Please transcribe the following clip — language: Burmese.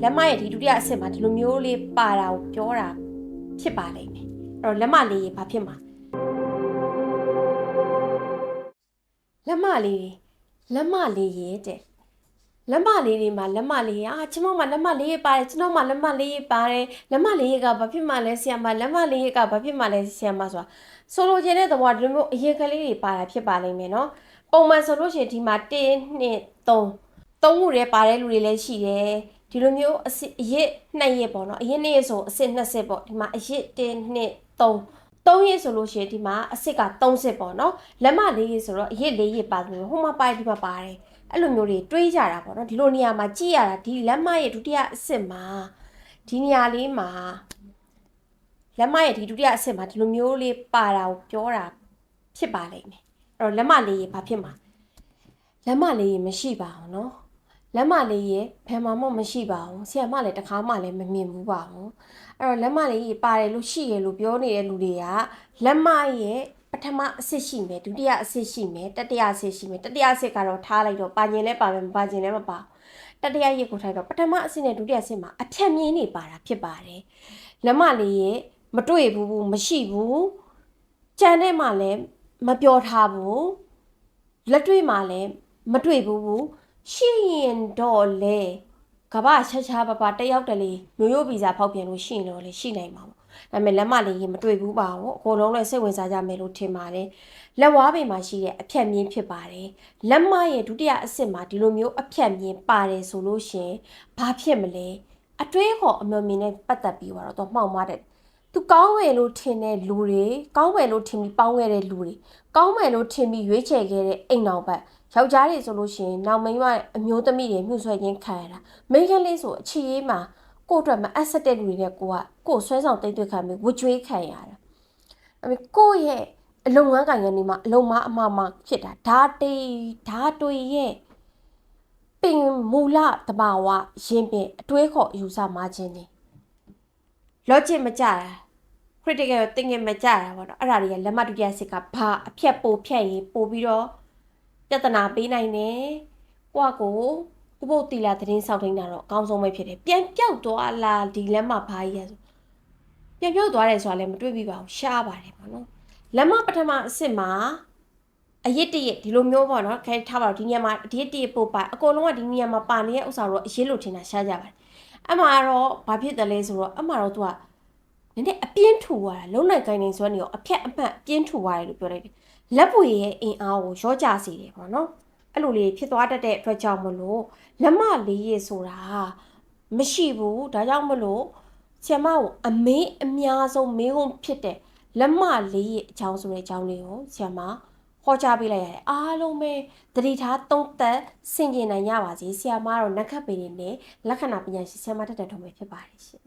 လက်မရဲ့ဒီဒုတိယအဆင့်မှာဒီလိုမျိုးလေးပါတာကိုပြောတာဖြစ်ပါလိမ့်မယ်အဲ့တော့လက်မလေးဘာဖြစ်မှာလက်မလေးရဲ့တဲ့လက်မလေးတွေမှာလက်မလေးကျွန်တော်မှလက်မလေးပါတယ်ကျွန်တော်မှလက်မလေးပါတယ်လက်မလေးကဘာဖြစ်မှလဲဆရာမလက်မလေးကဘာဖြစ်မှလဲဆရာမဆိုတာဆိုလိုချင်တဲ့သဘောဒီလိုမျိုးအရေးကလေးတွေပါတာဖြစ်ပါလိမ့်မယ်နော်ပုံမှန်ဆိုလို့ရှိရင်ဒီမှာ1 2 3ခုရဲပါတဲ့လူတွေလည်းရှိတယ်ဒီလိုမျိုးအရစ်2ရက်ပေါ့နော်အရစ်2ရက်ဆိုအစစ်20ပေါ့ဒီမှာအရစ်1 2 3ရက်ဆိုလို့ရှိရင်ဒီမှာအစစ်က30ပေါ့နော်လက်မ4ရက်ဆိုတော့အရစ်4ရက်ပါတယ်ဟိုမှာပါတယ်ဒီမှာပါတယ်အဲ့လိုမျိုးတွေတွေးကြတာပေါ့နော်ဒီလိုနေရာမှာကြည့်ရတာဒီလက်မရဲ့ဒုတိယအစစ်မှာဒီနေရာလေးမှာလက်မရဲ့ဒီဒုတိယအစစ်မှာဒီလိုမျိုးလေးပါတာကိုပြောတာဖြစ်ပါလိမ့်မယ်အဲ့တော့လက်မလေးဘာဖြစ်မှာလက်မလေးမရှိပါဘူးနော်လက်မလေးရဲ့ဘယ်မှာမှမရှိပါဘူးဆရာမလည်းတစ်ခါမှလည်းမမြင်ဘူးပါဘူးအဲ့တော့လက်မလေးပါတယ်လို့ရှိရလို့ပြောနေတဲ့လူတွေကလက်မရဲ့ပထမအဆင့်ရှိမယ်ဒုတိယအဆင့်ရှိမယ်တတိယအဆင့်ရှိမယ်တတိယအဆင့်ကတော့ထားလိုက်တော့ပါကျင်လဲပါမယ်မပါကျင်လဲမပါတတိယရက်ကိုထားတော့ပထမအဆင့်နဲ့ဒုတိယအဆင့်မှာအဖြတ်မြင်းနေပါတာဖြစ်ပါတယ်လက်မလေးရဲ့မတွေ့ဘူးမရှိဘူးကြံတဲ့မှာလည်းမပြောထားဘူးလက်တွေ့မှာလည်းမတွေ့ဘူးရှိရင်တော့လေကဘာချာပါတယောက်တလေမျိုးရိုးဗီဇာဖောက်ပြန်လို့ရှိရင်တော့လေရှိနိုင်မှာပေါ့ဒါပေမဲ့လက်မလေးရင်မတွေ့ဘူးပါဘူးအကုန်လုံးလည်းစိတ်ဝင်စားကြမယ်လို့ထင်ပါတယ်လက်ဝါးပင်မှာရှိတဲ့အဖြတ်မြင်းဖြစ်ပါတယ်လက်မရဲ့ဒုတိယအဆင့်မှာဒီလိုမျိုးအဖြတ်မြင်းပါတယ်ဆိုလို့ရှင်ဘာဖြစ်မလဲအတွေးခေါ်အမြင်မြင်နဲ့ပတ်သက်ပြီးတော့မှောက်မားတဲ့သူကောင်းဝယ်လို့ထင်တဲ့လူတွေကောင်းဝယ်လို့ထင်ပြီးပေါင်းခဲ့တဲ့လူတွေကောင်းဝယ်လို့ထင်ပြီးရွေးချယ်ခဲ့တဲ့အိမ်တော်ဘက်ယောက်ျားတွေဆိုလို့ရှိရင်နောက်မိန်းမအမျိုးသမီးတွေမြှုပ်ဆွဲခြင်းခံရတာမိန်းကလေးဆိုအခြေရေးမှာကိုယ့်အတွက်မအပ်ဆက်တဲ့လူတွေနဲ့ကိုဆွဲဆောင်တိတ်တွေ့ခံပြီးဝကြွေးခံရတာကိုယ့်ရဲ့အလုံငန်းကံကနေမှာအလုံမအမဖြစ်တာဓာတွေရဲ့ပင်မူလတဘာဝရင်ပင်အတွေးခေါ်အယူဆမှားခြင်းနေlogic မကြတာ critical thinking မကြတာပေါ့နော်အဲ့ဒါတွေကလက်မဒုတိယစစ်ကဘာအဖြတ်ပိုဖြတ်ရင်ပို့ပြီးတော့ပြဿနာပေးနိုင်တယ်ကိုဥပုပ်တီလာသတင်းဆောက်ထိန်တာတော့အကောင်းဆုံးပဲဖြစ်တယ်ပြန်ပြောက်သွားလားဒီလက်မဘာကြီးရဆိုပြန်ပြောက်သွားတယ်ဆိုတာလည်းမတွေ့ပြီပါဘူးရှားပါတယ်ပေါ့နော်လက်မပထမအစစ်မှာအရစ်တရက်ဒီလိုမျိုးပေါ့နော်ခဲထားပါတော့ဒီနေရာမှာအရစ်တရက်ပို့ပါအကုန်လုံးကဒီနေရာမှာပါနေတဲ့ဥစ္စာတော့အရစ်လို့ထင်တာရှားကြပါတယ်အမှတော့ဘာဖြစ်တယ်လဲဆိုတော့အမှတော့သူကနည်းနည်းအပြင်းထူသွားတာလုံးနိုင်ကိုင်းနေဆိုနေရောအဖြတ်အမှတ်ပြင်းထူသွားတယ်လို့ပြောလိုက်တယ်လက်ပွေရဲ့အင်အားကိုရောကြစေတယ်ပေါ့နော်အဲ့လိုလေးဖြစ်သွားတတ်တဲ့အတွက်ကြောင့်မလို့လက်မလေးရေဆိုတာမရှိဘူးဒါကြောင့်မလို့ဆရာမကိုအမေးအများဆုံးမေးခွန်းဖြစ်တဲ့လက်မလေးရေအကြောင်းဆိုတဲ့အကြောင်းလေးကိုဆရာမဟောကြားပေးလိုက်ရတယ်အားလုံးပဲသတိထားသုံးသပ်ဆင်ခြင်နိုင်ရပါစေဆရာမတော့နက္ခတ်ပေတွေနဲ့လက္ခဏာပညာရှင်ဆရာမတက်တဲ့ထုံးပဲဖြစ်ပါတယ်ရှင်